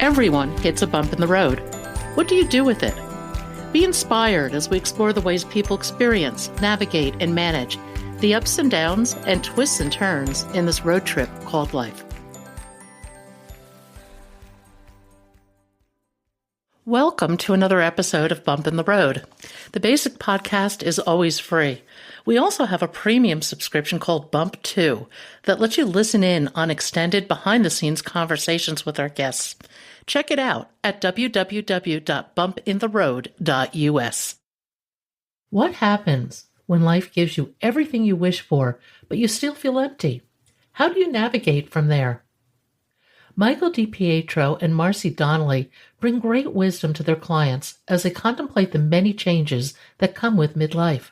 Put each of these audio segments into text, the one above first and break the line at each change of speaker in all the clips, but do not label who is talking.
Everyone hits a bump in the road. What do you do with it? Be inspired as we explore the ways people experience, navigate, and manage the ups and downs and twists and turns in this road trip called life. Welcome to another episode of Bump in the Road. The basic podcast is always free. We also have a premium subscription called Bump 2 that lets you listen in on extended behind-the-scenes conversations with our guests. Check it out at www.bumpintheroad.us. What happens when life gives you everything you wish for, but you still feel empty? How do you navigate from there? Michael DiPietro and Marcey Donnelly bring great wisdom to their clients as they contemplate the many changes that come with midlife.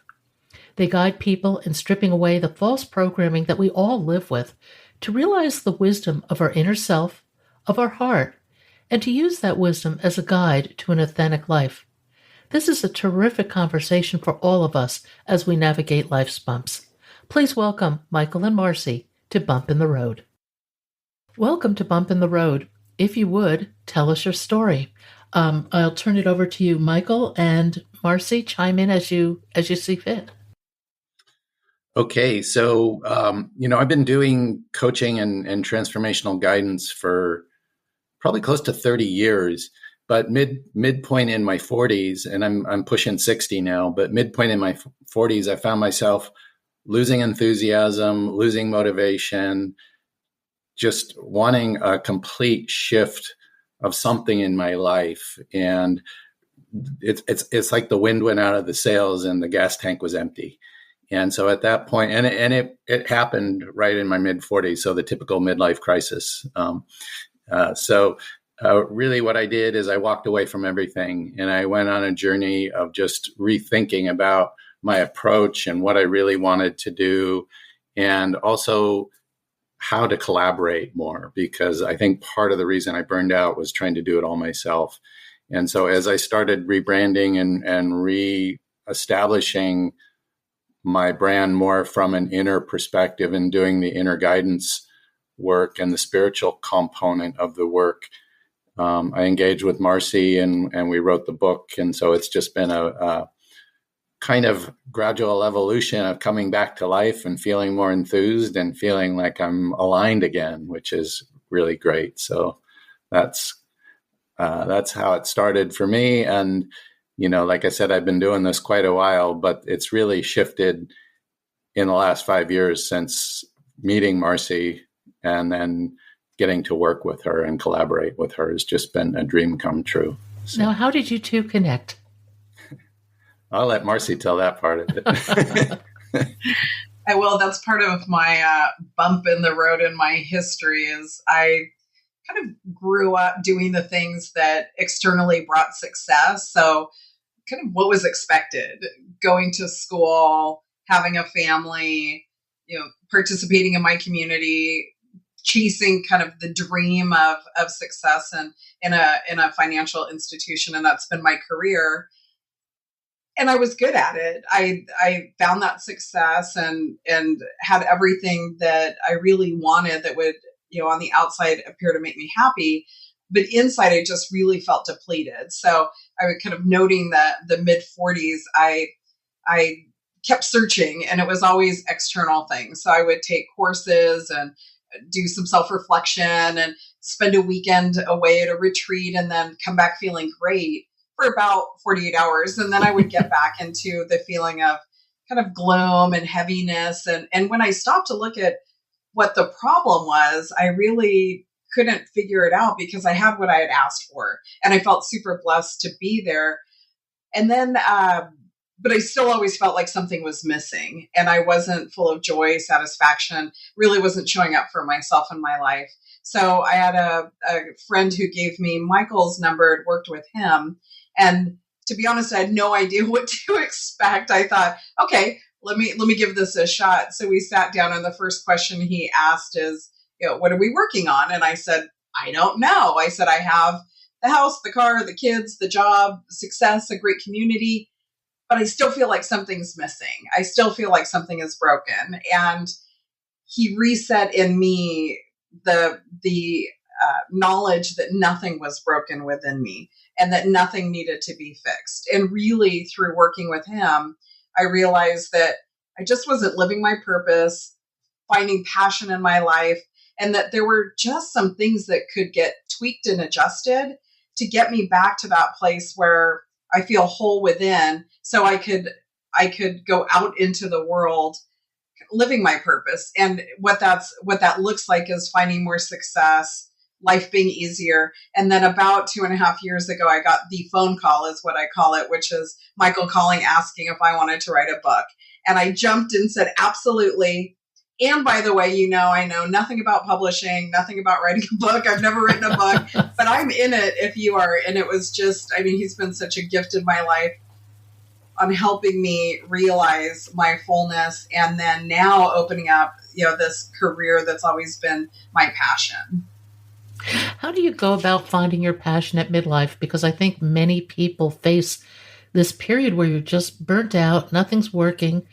They guide people in stripping away the false programming that we all live with to realize the wisdom of our inner self, of our heart, and to use that wisdom as a guide to an authentic life. This is a terrific conversation for all of us as we navigate life's bumps. Please welcome Michael and Marcey to Bump in the Road. Welcome to Bump in the Road. If you would, tell us your story. I'll turn it over to you, Michael, and Marcey, chime in as you see fit.
Okay, so I've been doing coaching and transformational guidance for probably close to 30 years. But midpoint in my 40s, and I'm pushing 60 now. But midpoint in my 40s, I found myself losing enthusiasm, losing motivation, just wanting a complete shift of something in my life. And it's like the wind went out of the sails and the gas tank was empty. And so at that point, and it happened right in my mid 40s. So the typical midlife crisis. Really what I did is I walked away from everything and I went on a journey of just rethinking about my approach and what I really wanted to do, and also how to collaborate more, because I think part of the reason I burned out was trying to do it all myself. And so as I started rebranding and reestablishing my brand more from an inner perspective and doing the inner guidance work and the spiritual component of the work, I engaged with Marcey and we wrote the book. And so it's just been a kind of gradual evolution of coming back to life and feeling more enthused and feeling like I'm aligned again, which is really great. So that's how it started for me. And, like I said, I've been doing this quite a while, but it's really shifted in the last 5 years since meeting Marcey, and then getting to work with her and collaborate with her has just been a dream come true. So.
Now, how did you two connect?
I'll let Marcey tell that part of it.
I will. That's part of my bump in the road in my history is I kind of grew up doing the things that externally brought success. So kind of what was expected, going to school, having a family, participating in my community, chasing kind of the dream of success and in a financial institution. And that's been my career. And I was good at it. I found that success and had everything that I really wanted that would, on the outside appear to make me happy. But inside, I just really felt depleted. So I was kind of noting that the mid 40s, I kept searching, and it was always external things. So I would take courses and do some self-reflection and spend a weekend away at a retreat and then come back feeling great for about 48 hours. And then I would get back into the feeling of kind of gloom and heaviness. And when I stopped to look at what the problem was, I really couldn't figure it out because I had what I had asked for. And I felt super blessed to be there. And then, but I still always felt like something was missing. And I wasn't full of joy, satisfaction, really wasn't showing up for myself in my life. So I had a friend who gave me Michael's number, had worked with him. And to be honest, I had no idea what to expect. I thought, okay, let me give this a shot. So we sat down, and the first question he asked is, what are we working on? And I said, I don't know. I said, I have the house, the car, the kids, the job, success, a great community, but I still feel like something's missing. I still feel like something is broken. And he reset in me the knowledge that nothing was broken within me and that nothing needed to be fixed. And really, through working with him, I realized that I just wasn't living my purpose, finding passion in my life, and that there were just some things that could get tweaked and adjusted to get me back to that place where I feel whole within, so I could go out into the world living my purpose. And what that looks like is finding more success, life being easier. And then about 2.5 years ago, I got the phone call, is what I call it, which is Michael calling, asking if I wanted to write a book. And I jumped and said, absolutely. And by the way, I know nothing about publishing, nothing about writing a book. I've never written a book, but I'm in it if you are. And it was just, he's been such a gift in my life on helping me realize my fullness, and then now opening up, this career that's always been my passion.
How do you go about finding your passion at midlife? Because I think many people face this period where you're just burnt out, nothing's working,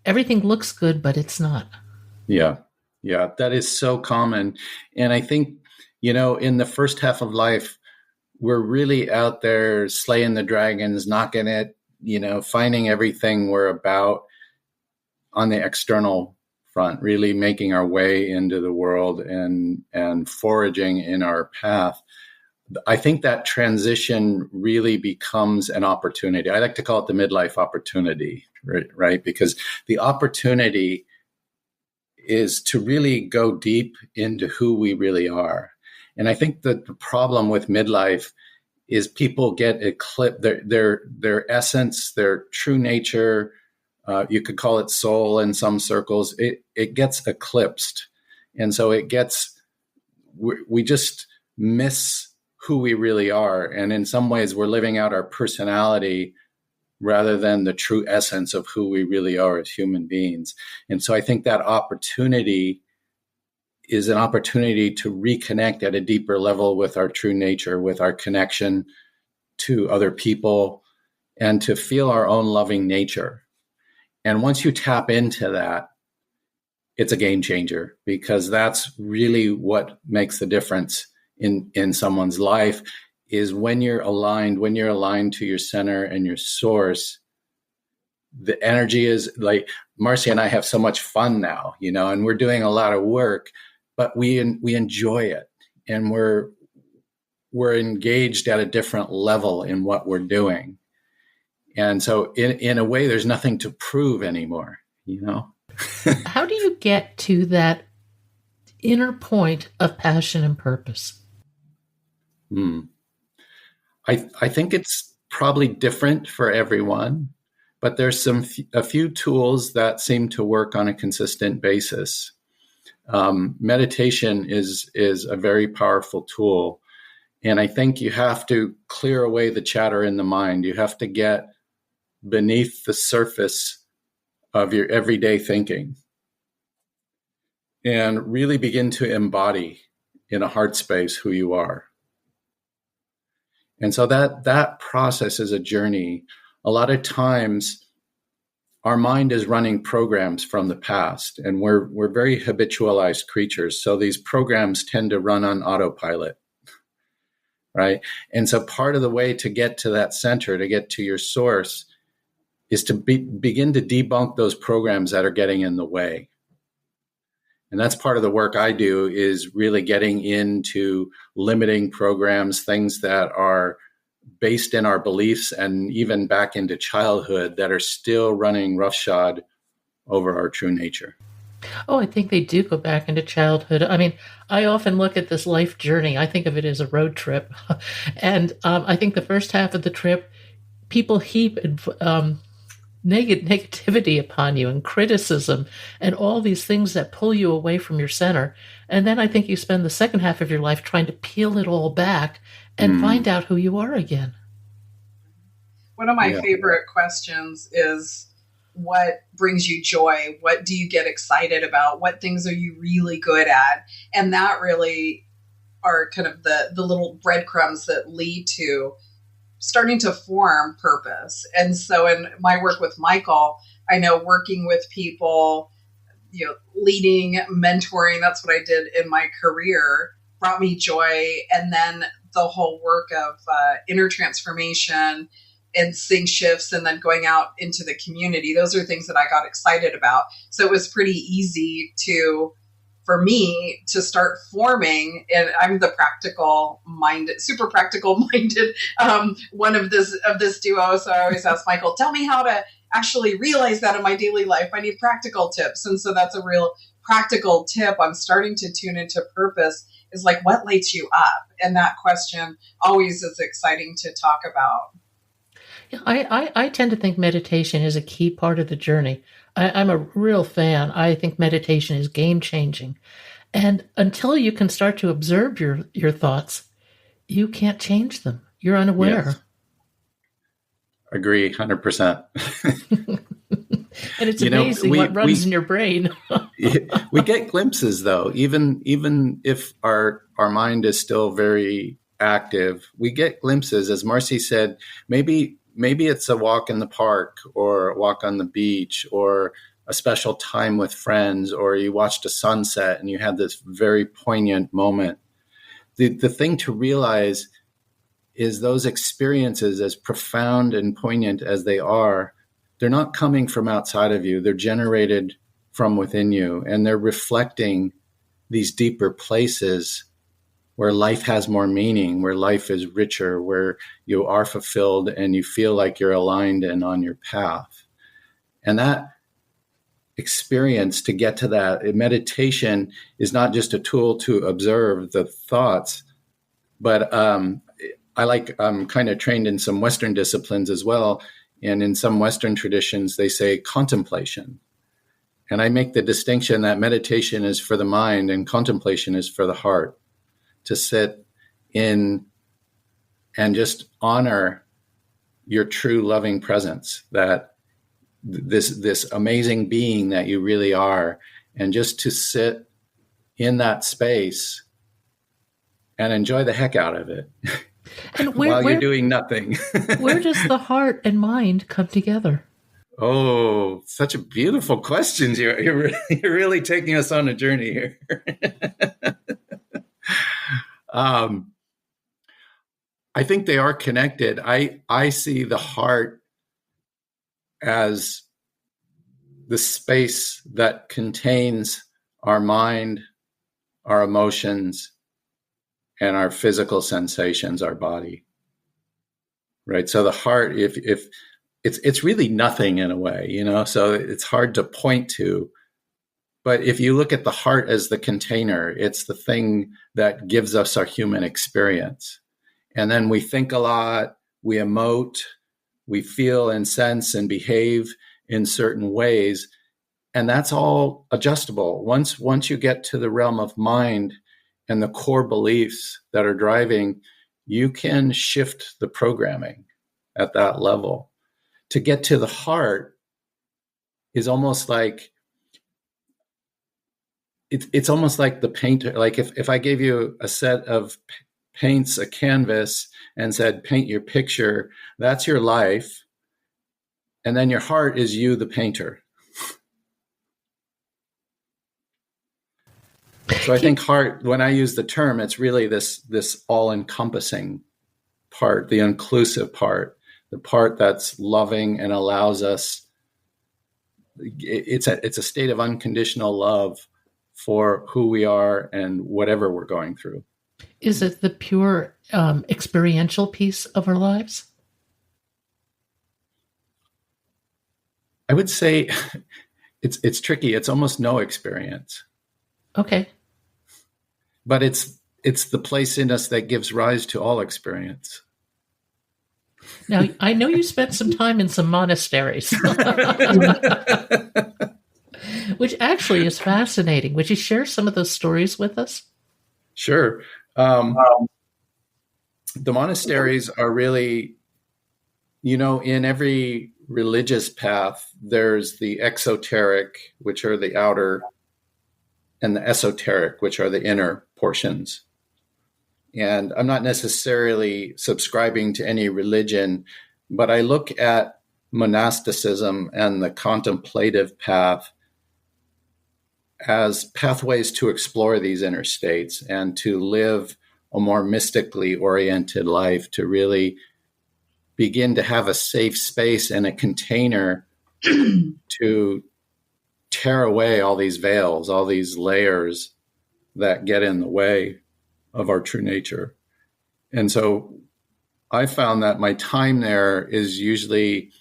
everything looks good, but it's not.
Yeah, that is so common. And I think, in the first half of life, we're really out there slaying the dragons, knocking it, finding everything we're about on the external front, really making our way into the world and foraging in our path. I think that transition really becomes an opportunity. I like to call it the midlife opportunity, right? Because the opportunity is to really go deep into who we really are. And I think that the problem with midlife is people get eclipsed, their essence, their true nature, you could call it soul in some circles, it gets eclipsed. And so we just miss who we really are. And in some ways, we're living out our personality rather than the true essence of who we really are as human beings. And so I think that opportunity is an opportunity to reconnect at a deeper level with our true nature, with our connection to other people, and to feel our own loving nature. And once you tap into that, it's a game changer, because that's really what makes the difference in someone's life, is when you're aligned to your center and your source. The energy is like, Marcey and I have so much fun now, and we're doing a lot of work, but we enjoy it, and we're engaged at a different level in what we're doing. And so in a way, there's nothing to prove anymore,
How do you get to that inner point of passion and purpose?
I think it's probably different for everyone, but there's a few tools that seem to work on a consistent basis. Meditation is a very powerful tool. And I think you have to clear away the chatter in the mind. You have to get beneath the surface of your everyday thinking and really begin to embody in a heart space who you are. And so that process is a journey. A lot of times our mind is running programs from the past, and we're very habitualized creatures. So these programs tend to run on autopilot, right? And so part of the way to get to that center, to get to your source, is to begin to debunk those programs that are getting in the way. And that's part of the work I do, is really getting into limiting programs, things that are based in our beliefs and even back into childhood that are still running roughshod over our true nature.
Oh, I think they do go back into childhood. I often look at this life journey. I think of it as a road trip. And I think the first half of the trip, people heap negativity upon you and criticism and all these things that pull you away from your center. And then I think you spend the second half of your life trying to peel it all back and find out who you are again.
One of my favorite questions is, what brings you joy? What do you get excited about? What things are you really good at? And that really are kind of the little breadcrumbs that lead to starting to form purpose. And so in my work with Michael, I know working with people, leading, mentoring, that's what I did in my career. brought me joy. And then the whole work of inner transformation and seeing shifts and then going out into the community. Those are things that I got excited about. So it was pretty easy for me to start forming, and I'm the super practical minded one of this duo. So I always ask Michael, tell me how to actually realize that in my daily life. I need practical tips. And so that's a real practical tip on starting to tune into purpose, is like, what lights you up? And that question always is exciting to talk about.
Yeah, I tend to think meditation is a key part of the journey. I'm a real fan. I think meditation is game changing. And until you can start to observe your thoughts, you can't change them. You're unaware.
Yes. Agree, 100%.
And it's amazing what runs in your brain.
We get glimpses, though, even if our mind is still very active, we get glimpses. As Marcey said, maybe it's a walk in the park or a walk on the beach or a special time with friends, or you watched a sunset and you had this very poignant moment. The thing to realize is those experiences, as profound and poignant as they are, they're not coming from outside of you. They're generated from within you, and they're reflecting these deeper places where life has more meaning, where life is richer, where you are fulfilled and you feel like you're aligned and on your path. And that experience, to get to that, meditation is not just a tool to observe the thoughts, but I'm kind of trained in some Western disciplines as well. And in some Western traditions, they say contemplation. And I make the distinction that meditation is for the mind and contemplation is for the heart, to sit in and just honor your true loving presence, that this amazing being that you really are, and just to sit in that space and enjoy the heck out of it. And while you're doing nothing.
Where does the heart and mind come together?
Oh, such a beautiful question. You're really taking us on a journey here. I think they are connected. I see the heart as the space that contains our mind, our emotions, and our physical sensations, our body. Right? So the heart, if it's really nothing in a way, so it's hard to point to. But if you look at the heart as the container, it's the thing that gives us our human experience. And then we think a lot, we emote, we feel and sense and behave in certain ways. And that's all adjustable. Once you get to the realm of mind and the core beliefs that are driving, you can shift the programming at that level. To get to the heart is almost like, it's almost like the painter. Like if I gave you a set of paints, a canvas, and said, paint your picture, that's your life. And then your heart is you, the painter. So I think heart, when I use the term, it's really this all-encompassing part, the inclusive part, the part that's loving and allows us. It's a state of unconditional love for who we are and whatever we're going through.
Is it the pure experiential piece of our lives?
I would say it's tricky. It's almost no experience.
Okay.
But it's the place in us that gives rise to all experience.
Now, I know you spent some time in some monasteries, which actually is fascinating. Would you share some of those stories with us?
Sure. The monasteries are really, in every religious path, there's the exoteric, which are the outer, and the esoteric, which are the inner portions. And I'm not necessarily subscribing to any religion, but I look at monasticism and the contemplative path as pathways to explore these inner states and to live a more mystically oriented life, to really begin to have a safe space and a container to tear away all these veils, all these layers that get in the way of our true nature. And so I found that my time there is usually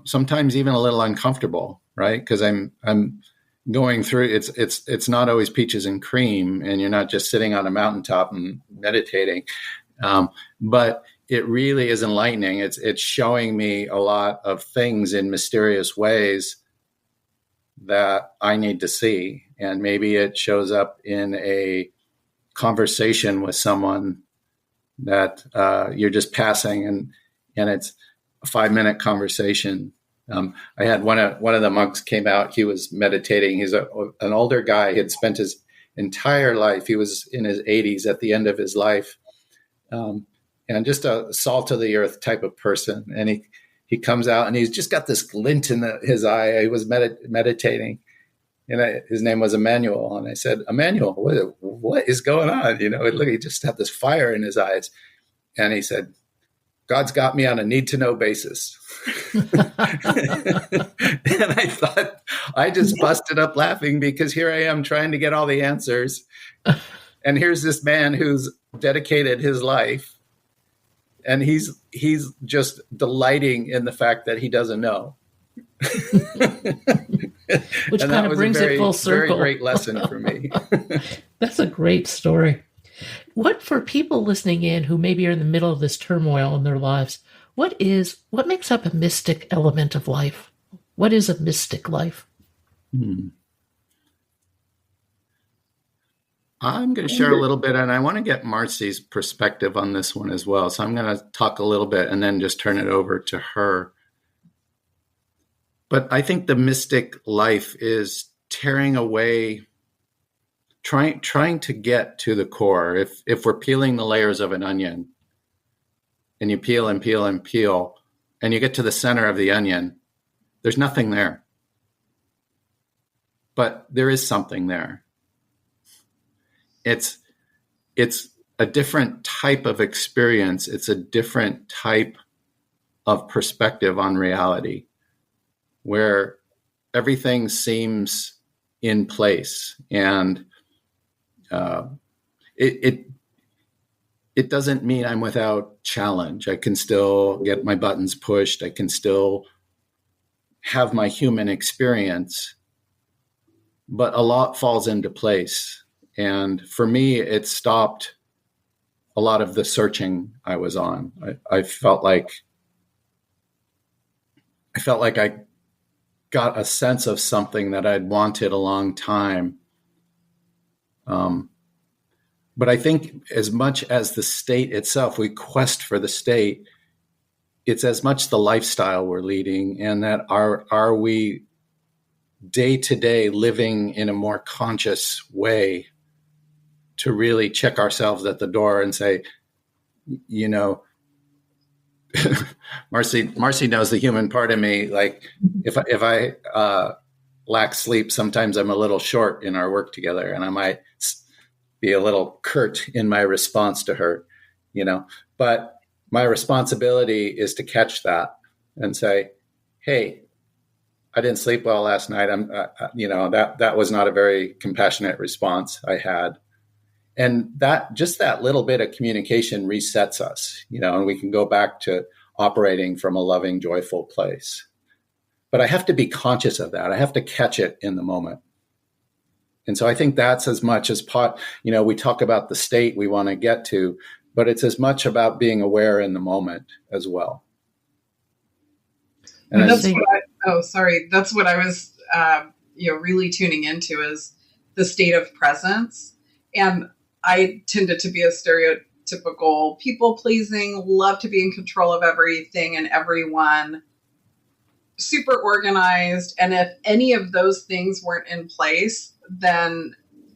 sometimes even a little uncomfortable, right? Because I'm going through it's not always peaches and cream, and you're not just sitting on a mountaintop and meditating, but it really is enlightening. It's showing me a lot of things in mysterious ways that I need to see, and maybe it shows up in a conversation with someone that you're just passing, and it's a 5-minute conversation. I had one of the monks came out. He was meditating. He's an older guy. He had spent his entire life. He was in his 80s at the end of his life, and just a salt of the earth type of person. And he comes out, and he's just got this glint in his eye. He was meditating, and his name was Emmanuel. And I said, Emmanuel, what is going on? Look, he just had this fire in his eyes. And he said, God's got me on a need-to-know basis. And I thought, I just busted up laughing, because here I am trying to get all the answers. And here's this man who's dedicated his life, and he's just delighting in the fact that he doesn't know.
Which kind of brings it full circle.
Very great lesson for me.
That's a great story. What, for people listening in who maybe are in the middle of this turmoil in their lives, what makes up a mystic element of life? What is a mystic life?
I'm going to share a little bit, and I want to get Marcey's perspective on this one as well. So I'm going to talk a little bit and then just turn it over to her. But I think the mystic life is tearing away, trying to get to the core. If we're peeling the layers of an onion, and you peel and peel and peel, and you get to the center of the onion, there's nothing there. But there is something there. It's a different type of experience. It's a different type of perspective on reality, where everything seems in place, and it doesn't mean I'm without challenge. I can still get my buttons pushed. I can still have my human experience, but a lot falls into place. And for me, it stopped a lot of the searching I was on. I felt like I got a sense of something that I'd wanted a long time. But I think as much as the state itself, we quest for the state, it's as much the lifestyle we're leading, and that are we day to day living in a more conscious way to really check ourselves at the door and say, Marcey knows the human part of me. Like if I lack sleep, sometimes I'm a little short in our work together, and I might be a little curt in my response to her, but my responsibility is to catch that and say, hey, I didn't sleep well last night. That was not a very compassionate response I had. And that little bit of communication resets us, and we can go back to operating from a loving, joyful place. But I have to be conscious of that. I have to catch it in the moment. And so I think that's as much as we talk about the state we want to get to, but it's as much about being aware in the moment as well.
And that's that's what I was, really tuning into, is the state of presence. And I tended to be a stereotypical people pleasing, love to be in control of everything and everyone, super organized. And if any of those things weren't in place, then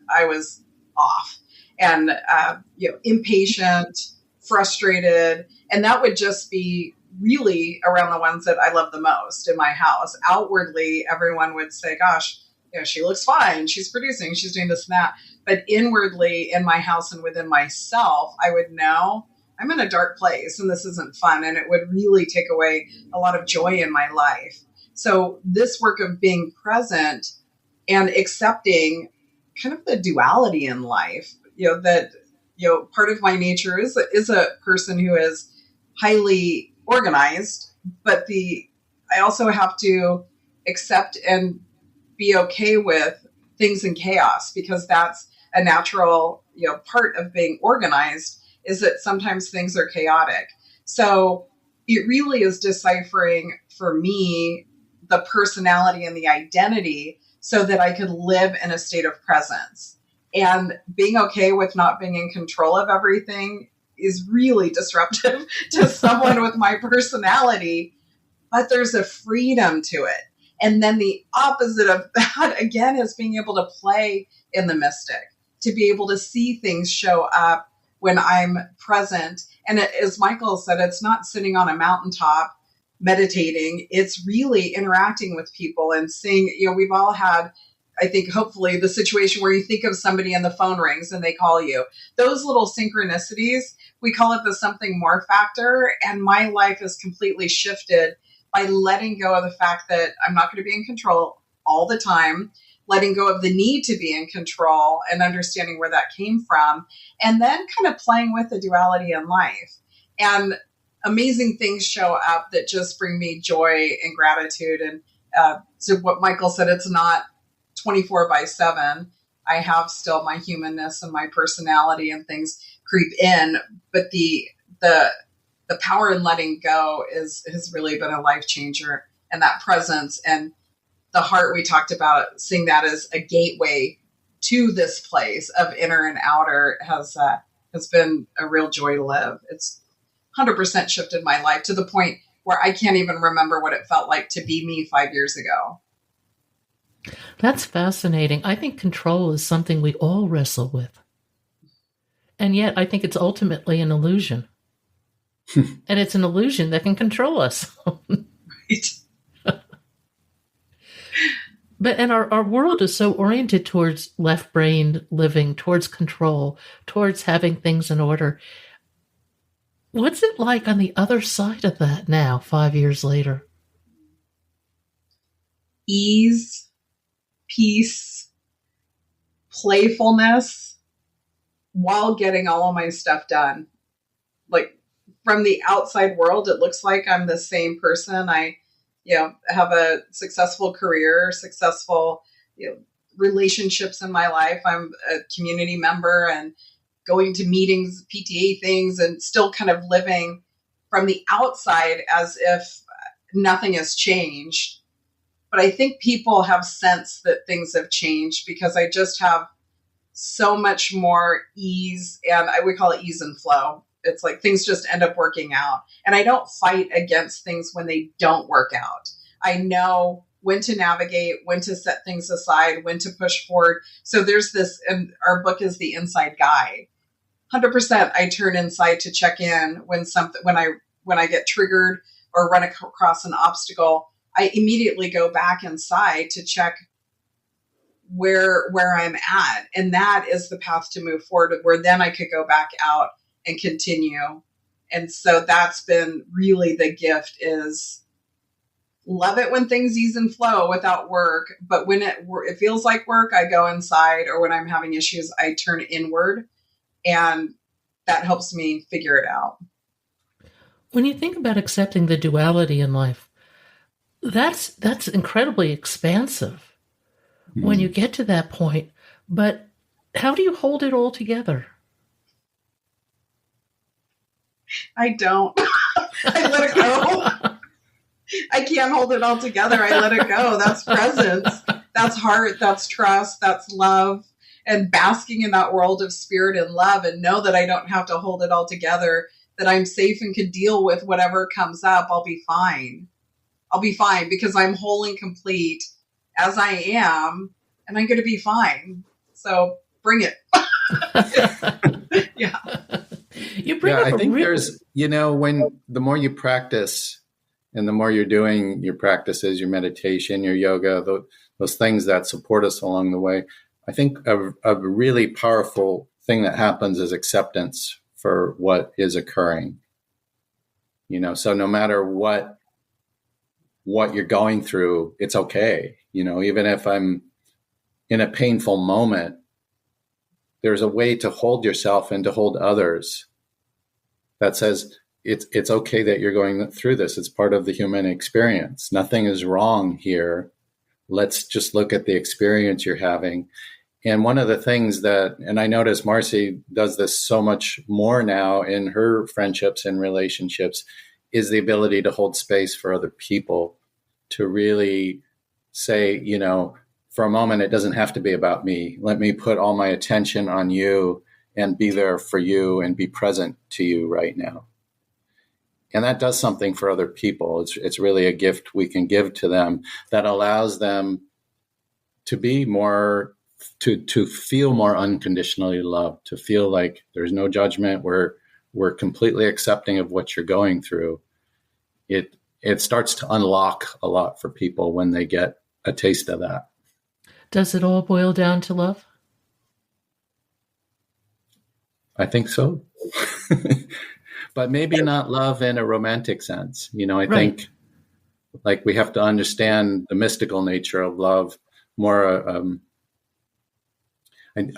I was off and, impatient, frustrated. And that would just be really around the ones that I love the most in my house. Outwardly, everyone would say, gosh, she looks fine. She's producing, she's doing this and that. But inwardly in my house and within myself, I would know I'm in a dark place and this isn't fun. And it would really take away a lot of joy in my life. So this work of being present and accepting kind of the duality in life, that, part of my nature is a person who is highly organized, but I also have to accept and be okay with things in chaos, because that's a natural, part of being organized, is that sometimes things are chaotic. So it really is deciphering for me the personality and the identity so that I could live in a state of presence. And being okay with not being in control of everything is really disruptive to someone with my personality, but there's a freedom to it. And then the opposite of that, again, is being able to play in the mystic, to be able to see things show up when I'm present. And as Michael said, it's not sitting on a mountaintop meditating. It's really interacting with people and seeing, we've all had, I think, hopefully, the situation where you think of somebody and the phone rings and they call you. Those little synchronicities, we call it the something more factor. And my life is completely shifted by letting go of the fact that I'm not going to be in control all the time, letting go of the need to be in control and understanding where that came from, and then kind of playing with the duality in life. And amazing things show up that just bring me joy and gratitude. And to what Michael said, it's not 24/7. I have still my humanness and my personality, and things creep in, but the power in letting go has really been a life changer. And that presence and the heart we talked about, seeing that as a gateway to this place of inner and outer has been a real joy to live. It's 100% shifted my life to the point where I can't even remember what it felt like to be me 5 years ago.
That's fascinating. I think control is something we all wrestle with. And yet I think it's ultimately an illusion. And it's an illusion that can control us.
Right.
And our world is so oriented towards left-brained living, towards control, towards having things in order. What's it like on the other side of that now, 5 years later?
Ease, peace, playfulness, while getting all of my stuff done. Like, from the outside world, it looks like I'm the same person. I, have a successful career, successful, relationships in my life. I'm a community member and going to meetings, PTA things, and still kind of living from the outside as if nothing has changed. But I think people have sensed that things have changed because I just have so much more ease, and we call it ease and flow. It's like things just end up working out. And I don't fight against things when they don't work out. I know when to navigate, when to set things aside, when to push forward. So there's this, and our book is the inside guide. 100% I turn inside to check in when I get triggered or run across an obstacle. I immediately go back inside to check where I'm at. And that is the path to move forward, where then I could go back out and continue. And so that's been really the gift, is love it when things ease and flow without work. But when it feels like work, I go inside, or when I'm having issues, I turn inward, and that helps me figure it out.
When you think about accepting the duality in life, that's incredibly expansive when you get to that point. But how do you hold it all together?
I don't. I let it go. I can't hold it all together. I let it go. That's presence. That's heart. That's trust. That's love. And basking in that world of spirit and love, and know that I don't have to hold it all together, that I'm safe and can deal with whatever comes up. I'll be fine. I'll be fine because I'm whole and complete as I am, and I'm going to be fine. So bring it. Yeah.
You bring up
I think
really...
there's, when the more you practice and the more you're doing your practices, your meditation, your yoga, those things that support us along the way. I think a really powerful thing that happens is acceptance for what is occurring. So no matter what you're going through, it's okay. Even if I'm in a painful moment, there's a way to hold yourself and to hold others that says it's okay that you're going through this. It's part of the human experience. Nothing is wrong here. Let's just look at the experience you're having. And one of the things and I notice Marcey does this so much more now in her friendships and relationships, is the ability to hold space for other people, to really say, for a moment, it doesn't have to be about me. Let me put all my attention on you and be there for you and be present to you right now. And that does something for other people. It's really a gift we can give to them that allows them to be more, to feel more unconditionally loved, to feel like there's no judgment. We're completely accepting of what you're going through. It starts to unlock a lot for people when they get a taste of that.
Does it all boil down to love?
I think so. But maybe not love in a romantic sense. I think like we have to understand the mystical nature of love more.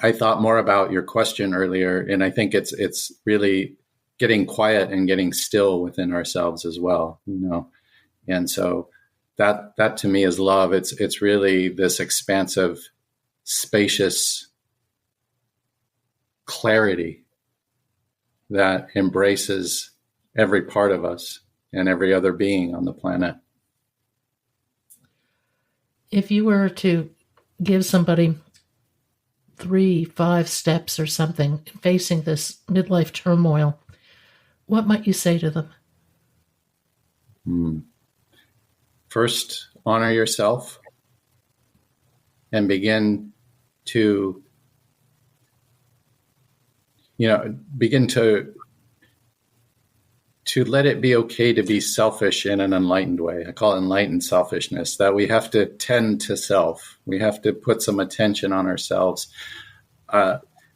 I thought more about your question earlier, and I think it's really getting quiet and getting still within ourselves as well, And so that to me is love. It's really this expansive, spacious clarity that embraces every part of us and every other being on the planet.
If you were to give somebody 3-5 steps or something facing this midlife turmoil, what might you say to them?
First, honor yourself and begin to let it be okay to be selfish in an enlightened way. I call it enlightened selfishness, that we have to tend to self. We have to put some attention on ourselves.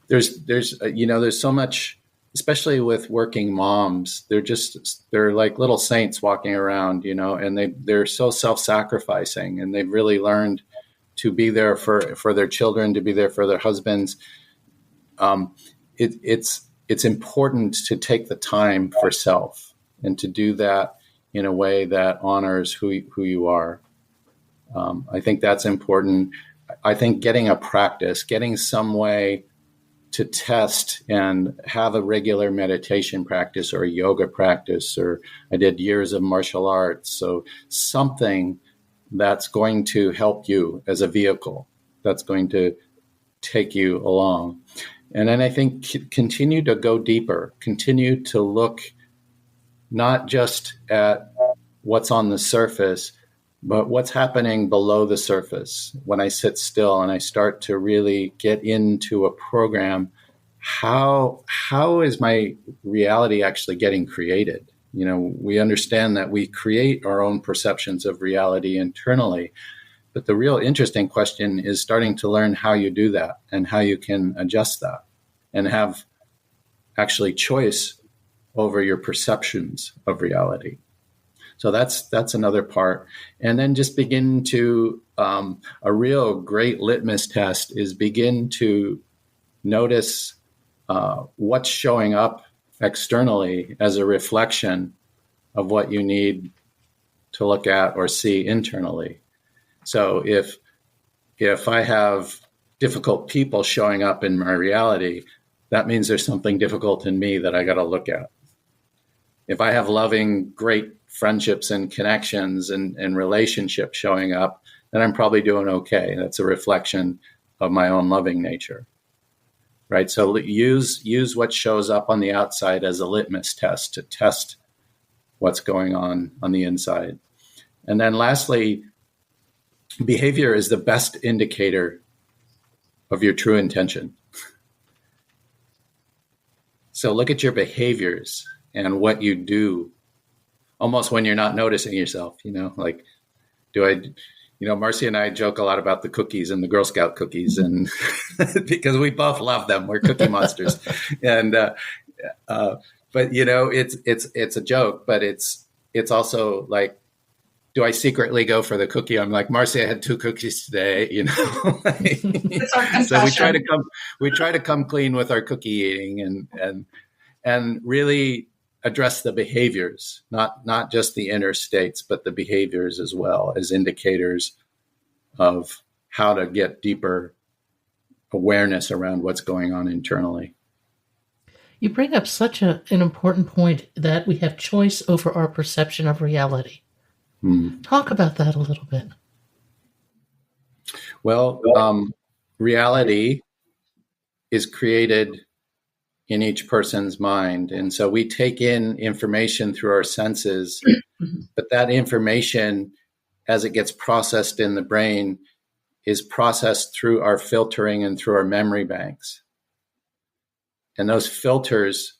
There's so much, especially with working moms, they're like little saints walking around, and they're so self-sacrificing, and they've really learned to be there for their children, to be there for their husbands. It's important to take the time for self and to do that in a way that honors who you are. I think that's important. I think getting some way to test and have a regular meditation practice or a yoga practice, or I did years of martial arts. So something that's going to help you as a vehicle, that's going to take you along. And then I think continue to go deeper, continue to look not just at what's on the surface, but what's happening below the surface. When I sit still and I start to really get into a program, how is my reality actually getting created? We understand that we create our own perceptions of reality internally, but the real interesting question is starting to learn how you do that and how you can adjust that and have actually choice over your perceptions of reality. So that's another part. And then just begin to, a real great litmus test is begin to notice what's showing up externally as a reflection of what you need to look at or see internally. So if I have difficult people showing up in my reality, that means there's something difficult in me that I got to look at. If I have loving, great friendships and connections and relationships showing up, then I'm probably doing okay. That's a reflection of my own loving nature, right? So use what shows up on the outside as a litmus test to test what's going on the inside. And then lastly, behavior is the best indicator of your true intention. So look at your behaviors and what you do almost when you're not noticing yourself, like, do I, Marcy and I joke a lot about the cookies and the Girl Scout cookies, and because we both love them, we're cookie monsters. And but it's a joke, but it's also like, do I secretly go for the cookie? I'm like, Marcy, I had 2 cookies today,
It's our confession.
So we try to come clean with our cookie eating and really address the behaviors, not just the inner states, but the behaviors as well as indicators of how to get deeper awareness around what's going on internally.
You bring up such an important point that we have choice over our perception of reality. Talk about that a little bit.
Well, reality is created in each person's mind. And so we take in information through our senses, but that information, as it gets processed in the brain, is processed through our filtering and through our memory banks. And those filters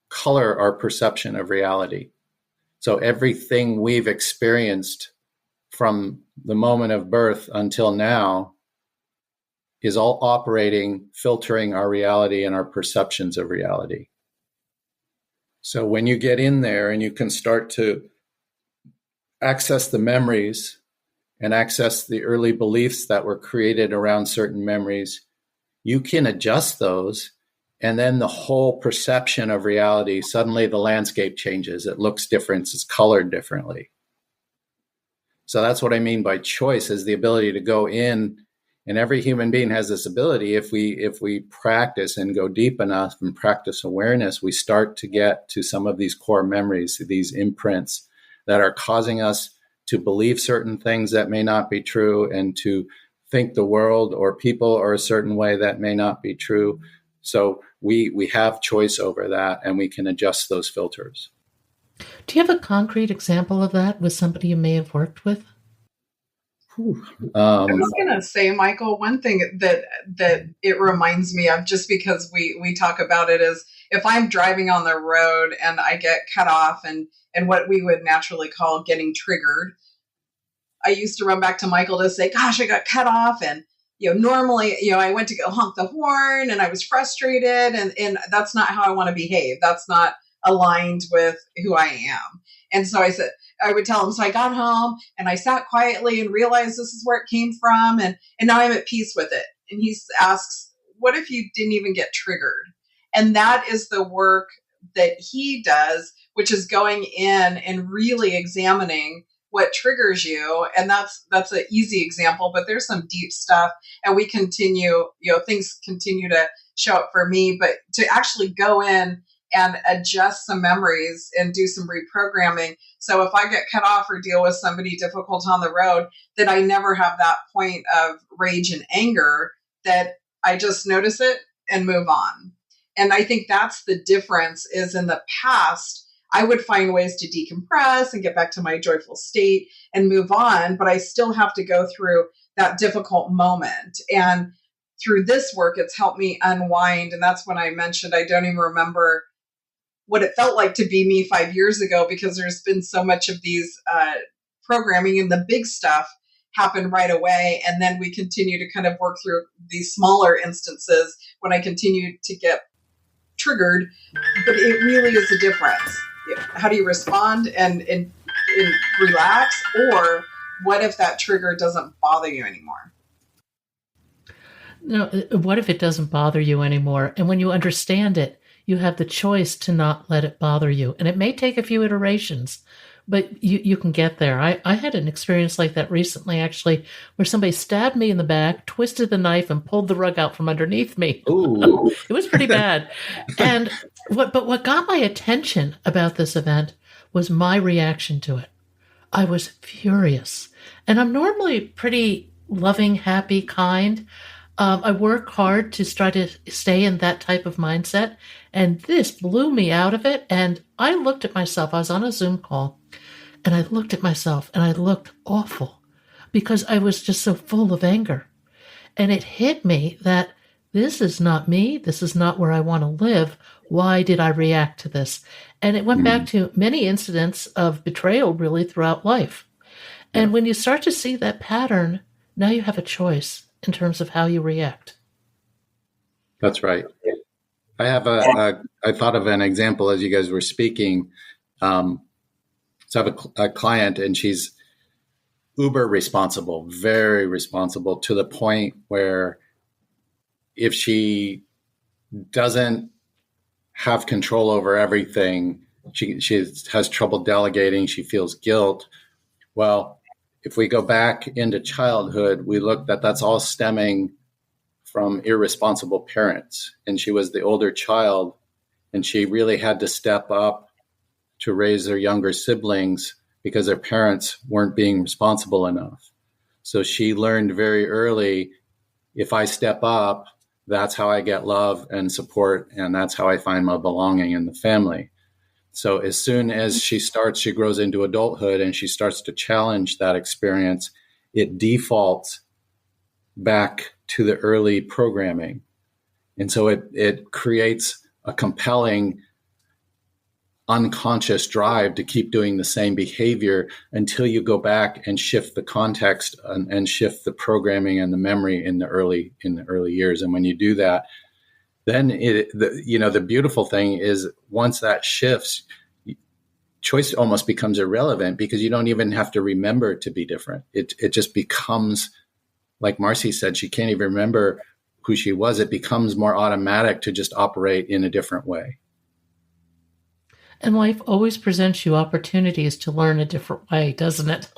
color our perception of reality. So everything we've experienced from the moment of birth until now is all operating, filtering our reality and our perceptions of reality. So when you get in there and you can start to access the memories and access the early beliefs that were created around certain memories, you can adjust those. And then the whole perception of reality, suddenly the landscape changes. It looks different. It's colored differently. So that's what I mean by choice, is the ability to go in, and every human being has this ability. If we practice and go deep enough and practice awareness, we start to get to some of these core memories, these imprints that are causing us to believe certain things that may not be true, and to think the world or people are a certain way that may not be true. So we have choice over that, and we can adjust those filters.
Do you have a concrete example of that with somebody you may have worked with?
I was going to say, Michael, one thing that it reminds me of, just because we talk about it, is if I'm driving on the road and I get cut off and what we would naturally call getting triggered, I used to run back to Michael to say, gosh, I got cut off. And, normally, I went to go honk the horn and I was frustrated, and that's not how I want to behave. That's not aligned with who I am. And so I would tell him, so I got home and I sat quietly and realized this is where it came from. And now I'm at peace with it. And he asks, what if you didn't even get triggered? And that is the work that he does, which is going in and really examining what triggers you. And that's an easy example, but there's some deep stuff, and we continue, things continue to show up for me, but to actually go in and adjust some memories and do some reprogramming. So if I get cut off or deal with somebody difficult on the road, that I never have that point of rage and anger, that I just notice it and move on. And I think that's the difference, is in the past, I would find ways to decompress and get back to my joyful state and move on, but I still have to go through that difficult moment. And through this work, it's helped me unwind. And that's when I mentioned I don't even remember what it felt like to be me 5 years ago, because there's been so much of these programming, and the big stuff happened right away. And then we continue to kind of work through these smaller instances when I continue to get triggered. But it really is a difference. How do you respond and relax? Or what if that trigger doesn't bother you anymore?
No, what if it doesn't bother you anymore? And when you understand it, you have the choice to not let it bother you. And it may take a few iterations, but you can get there. I had an experience like that recently, actually, where somebody stabbed me in the back, twisted the knife, and pulled the rug out from underneath me.
Ooh.
It was pretty bad. And what got my attention about this event was my reaction to it. I was furious. And I'm normally pretty loving, happy, kind. I work hard to try to stay in that type of mindset. And this blew me out of it. And I looked at myself. I was on a Zoom call, and I looked at myself, and I looked awful because I was just so full of anger. And it hit me that this is not me. This is not where I want to live. Why did I react to this? And it went back to many incidents of betrayal really throughout life. And when you start to see that pattern, now you have a choice in terms of how you react.
That's right. I have I thought of an example as you guys were speaking. So I have a client, and she's uber responsible, very responsible, to the point where if she doesn't have control over everything, she has trouble delegating. She feels guilt. Well, if we go back into childhood, we look that's all stemming from irresponsible parents. And she was the older child, and she really had to step up to raise their younger siblings because their parents weren't being responsible enough. So she learned very early, if I step up, that's how I get love and support, and that's how I find my belonging in the family. So as soon as she grows into adulthood and she starts to challenge that experience, it defaults back to the early programming. And so it creates a compelling unconscious drive to keep doing the same behavior until you go back and shift the context and shift the programming and the memory in the early years. And when you do that, then the beautiful thing is once that shifts, choice almost becomes irrelevant because you don't even have to remember to be different. It just becomes, like Marcey said, she can't even remember who she was. It becomes more automatic to just operate in a different way.
And life always presents you opportunities to learn a different way, doesn't it?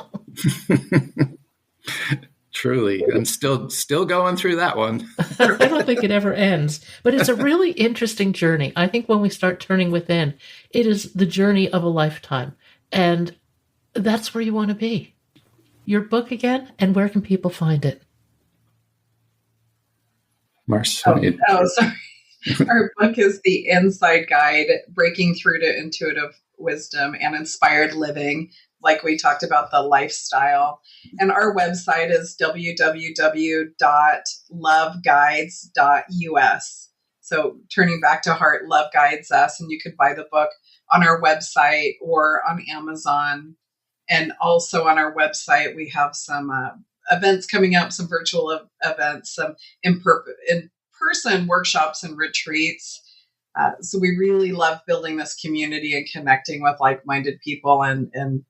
Truly. I'm still going through that one.
I don't think it ever ends, but it's a really interesting journey. I think when we start turning within, it is the journey of a lifetime. And that's where you want to be. Your book again, and where can people find it?
Marcey.
Sorry. Our book is The Inside Guide, Breaking Through to Intuitive Wisdom and Inspired Living, like we talked about the lifestyle. And our website is www.loveguides.us. So turning back to heart, Love Guides Us, and you could buy the book on our website or on Amazon. And also on our website, we have some events coming up, some virtual events, some in-person workshops and retreats. So we really love building this community and connecting with like-minded people. And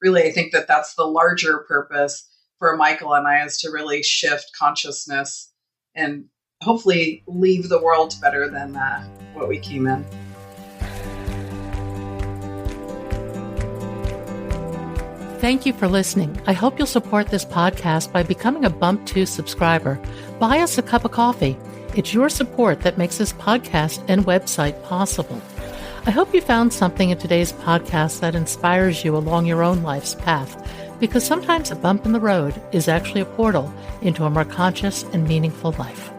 really, I think that that's the larger purpose for Michael and I, is to really shift consciousness and hopefully leave the world better than what we came in.
Thank you for listening. I hope you'll support this podcast by becoming a Bump 2 subscriber. Buy us a cup of coffee. It's your support that makes this podcast and website possible. I hope you found something in today's podcast that inspires you along your own life's path, because sometimes a bump in the road is actually a portal into a more conscious and meaningful life.